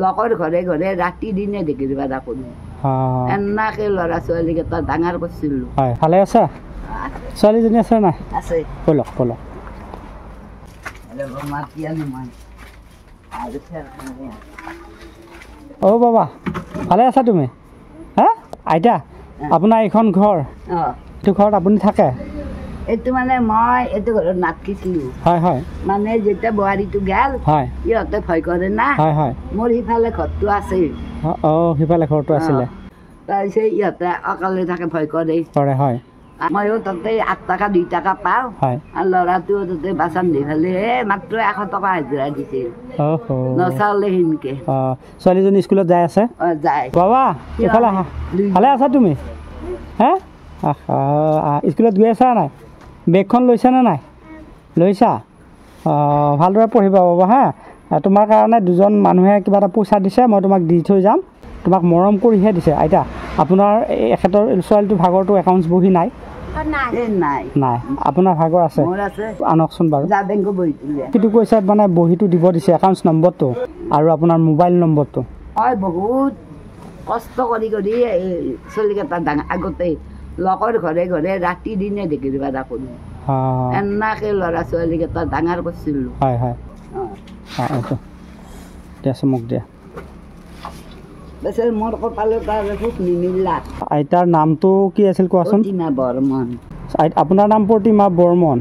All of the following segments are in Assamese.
লগৰ ঘৰে ঘৰে ৰাতি দিনে ঢেঁকীৰ বাদা কৰোঁ এনেকৈ ল'ৰা ছোৱালীকেইটা ডাঙৰ কৰিছিলোঁ। হয়, ভালে আছা? ছোৱালীজনী আছে নাই? আছে। ব'লক ব'লক। মাতি আনো মই অ' বাবা, ভালে আছা তুমি? হা আইতা, আপোনাৰ এইখন ঘৰ, এইটো ঘৰত আপুনি থাকে? এইটো মানে মই এইটো ঘৰত নাথাকিছিলোঁ। হয় হয়। মানে যেতিয়া বোৱাৰীটো গেল হয়, ইহঁতে ভয় কৰে না। হয় হয়। মোৰ সিফালে ঘৰটো আছে। অঁ, সিফালে ঘৰটো আছিলে। তাৰপিছত ইহঁতে অকলে থাকে, ভয় কৰে। কৰে হয়। ময়ো তাতে 8 টকা 2 টকা পাওঁ। হয়। আৰু ল'ৰাটোও তাতে বাচন দি ফালে মাত্ৰ 100 টকা হাজিৰা দিছিল। নচালে সেনেকে। ছোৱালীজনী স্কুলত যাই আছে? যায়। বাবা এইফালে আহা। ভালে আছা তুমি? হে স্কুলত গৈ আছা নাই? বেগখন লৈছানে নাই? লৈছা? ভালদৰে পঢ়িবা বাবা হা। তোমাৰ কাৰণে দুজন মানুহে কিবা এটা পইচা দিছে, মই তোমাক দি থৈ যাম। তোমাক মৰম কৰিহে দিছে। আইতা, আপোনাৰ এখেতৰ ছোৱালীটো ভাগৰটো একাউণ্টছ বহি নাই? নাই, আপোনাৰ ভাগৰ আছে? আনকচোন বাৰু। সেইটো কৈছে মানে বহীটো দিব দিছে, একাউণ্টছ নম্বৰটো আৰু আপোনাৰ মোবাইল নম্বৰটো। হয়, বহুত কষ্ট কৰি কৰি চলিকেইটা ডাঙৰ আগতে লগৰ ঘৰে ঘৰে ৰাতি দিনে ঢেঁকীৰ বাদা কৰোঁ এনেকৈ ল'ৰা ছোৱালীকেইটা ডাঙৰ কৰিছিলোঁ। হয় হয়। এইটো দিয়াচোন মোক দিয়া। মোৰ কপালত খুব নিমিলা। আইতাৰ নামটো কি আছিল কোৱাচোন? প্ৰতিমা বৰ্মন। আপোনাৰ নাম প্ৰতিমা বৰ্মন।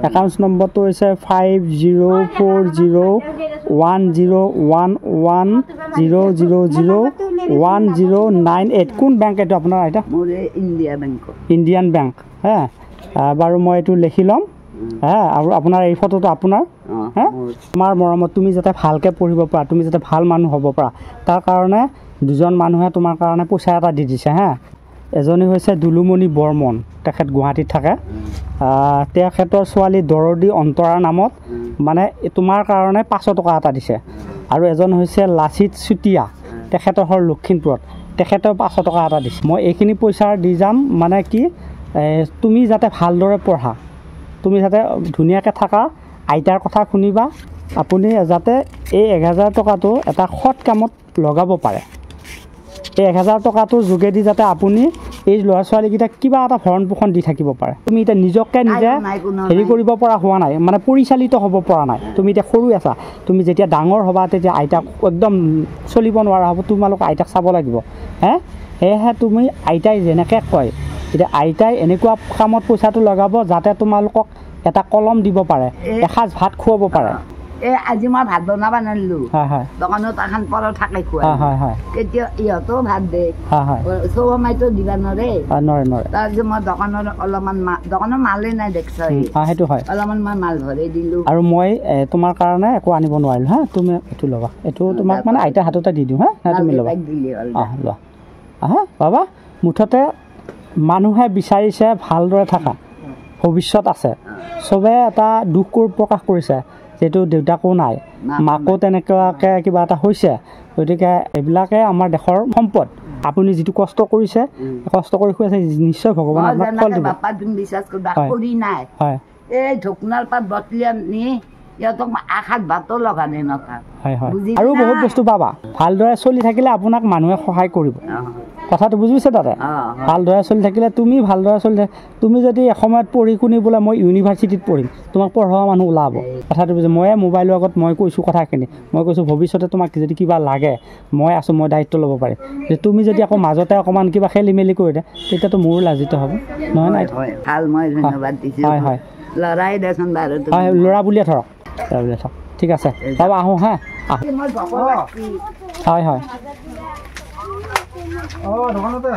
একাউণ্টছ নম্বৰটো হৈছে 50401110001098। কোন বেংক এইটো আপোনাৰ আইতা? মোৰ ইণ্ডিয়া বেংক। Indian bank. হা বাৰু মই এইটো লিখি ল'ম। হা আৰু আপোনাৰ এই ফটোটো আপোনাৰ। হা তোমাৰ মৰমত তুমি যাতে ভালকৈ পঢ়িব পাৰা, তুমি যাতে ভাল মানুহ হ'ব পাৰা, তাৰ কাৰণে দুজন মানুহে তোমাৰ কাৰণে পইচা এটা দি দিছে। হা এজনী হৈছে দুলুমণি বৰ্মন, তেখেত গুৱাহাটীত থাকে। তেখেতৰ ছোৱালী দৰদী অন্তৰাৰ নামত মানে তোমাৰ কাৰণে 500 টকা এটা দিছে। আৰু এজন হৈছে লাচিত চুতীয়া, তেখেতৰ ঘৰ লখিমপুৰত, তেখেতেও 500 টকা এটা দিছে। মই এইখিনি পইচা দি যাম মানে কি তুমি যাতে ভালদৰে পঢ়া, তুমি যাতে ধুনীয়াকৈ থাকা, আইতাৰ কথা শুনিবা, আপুনি যাতে এই 1000 টকাটো এটা সৎ কামত লগাব পাৰে। এই 1000 টকাটোৰ যোগেদি যাতে আপুনি এই ল'ৰা ছোৱালীকেইটাক কিবা এটা ভৰণ পোষণ দি থাকিব পাৰে। তুমি এতিয়া নিজকে নিজে হেৰি কৰিব পৰা হোৱা নাই, মানে পৰিচালিত হ'ব পৰা নাই। তুমি এতিয়া সৰু আছা, তুমি যেতিয়া ডাঙৰ হ'বা তেতিয়া আইতাক একদম চলিব নোৱাৰা হ'ব, তোমালোক আইতাক চাব লাগিব। সেয়েহে তুমি আইতাই যেনেকৈ কয়, এতিয়া আইতাই এনেকুৱা কামত পইচাটো লগাব যাতে তোমালোকক এটা কলম দিব পাৰে, এসাঁজ ভাত খুৱাব পাৰে। আজি মই ভাত বনাব নানিলোঁ, দোকানত এখন পৰঠা খাই খোৱা। কেতিয়া ইহঁতেও ভাত দে, চব সময়তো দিবা নোৱাৰে। তাৰপিছত মই দোকানত অলপমান দোকানত মালেই নাই দেখছ, সেইটো হয়, অলপমান মই মাল ভৰাই দিলোঁ। আৰু মই তোমাৰ কাৰণে একো আনিব নোৱাৰিলোঁ। হা তুমি এইটো ল'বা, এইটো তোমাক মানে আইতাৰ হাততে দি দিওঁ। হা তুমি ল'বা, লোৱা। বাবা মুঠতে মানুহে বিচাৰিছে ভালদৰে থাকা, ভৱিষ্যত আছে। চবে এটা দুখ প্ৰকাশ কৰিছে যিহেতু দেউতাকো নাই, মাকো তেনেকুৱাকৈ কিবা এটা হৈছে। গতিকে এইবিলাকে আমাৰ দেশৰ সম্পদ। আপুনি যিটো কষ্ট কৰিছে, কষ্ট কৰি খুৱাইছে, নিশ্চয় ভগৱানে আপোনাক ফল দিব। হয়, এই ঢকুনাৰ পাত বটলি আনি সিহঁতক আশাত ভাতো লগা নাই নথাক। হয় হয়, আৰু বহুত বস্তু পাবা। ভালদৰে চলি থাকিলে আপোনাক মানুহে সহায় কৰিব। কথাটো বুজিছে তাতে? ভালদৰে চলি থাকিলে তুমি ভালদৰে চলি থাক। তুমি যদি এসময়ত পঢ়ি শুনি বোলে মই ইউনিভাৰ্চিটিত পঢ়িম, তোমাক পঢ়োৱা মানুহ ওলাব। কথাটো বুজি ময়ে মোবাইলৰ আগত মই কৈছোঁ কথাখিনি, মই কৈছোঁ ভৱিষ্যতে তোমাক যদি কিবা লাগে মই আছোঁ, মই দায়িত্ব ল'ব পাৰিম। যে তুমি যদি আকৌ মাজতে অকণমান কিবা খেলি মেলি কৰি দিয়ে তেতিয়াতো মোৰো লাজিত হ'ব, নহয় নাই? ভাল, মই ধন্যবাদ দিছোঁ। হয় হয়, ল'ৰাই দেচোন বাৰু, হয় ল'ৰা বুলিয়ে ধৰক, ল'ৰা বুলিয়ে থওক। ঠিক আছে বাবা, আহোঁ। হা হয় হয়। দোকানতে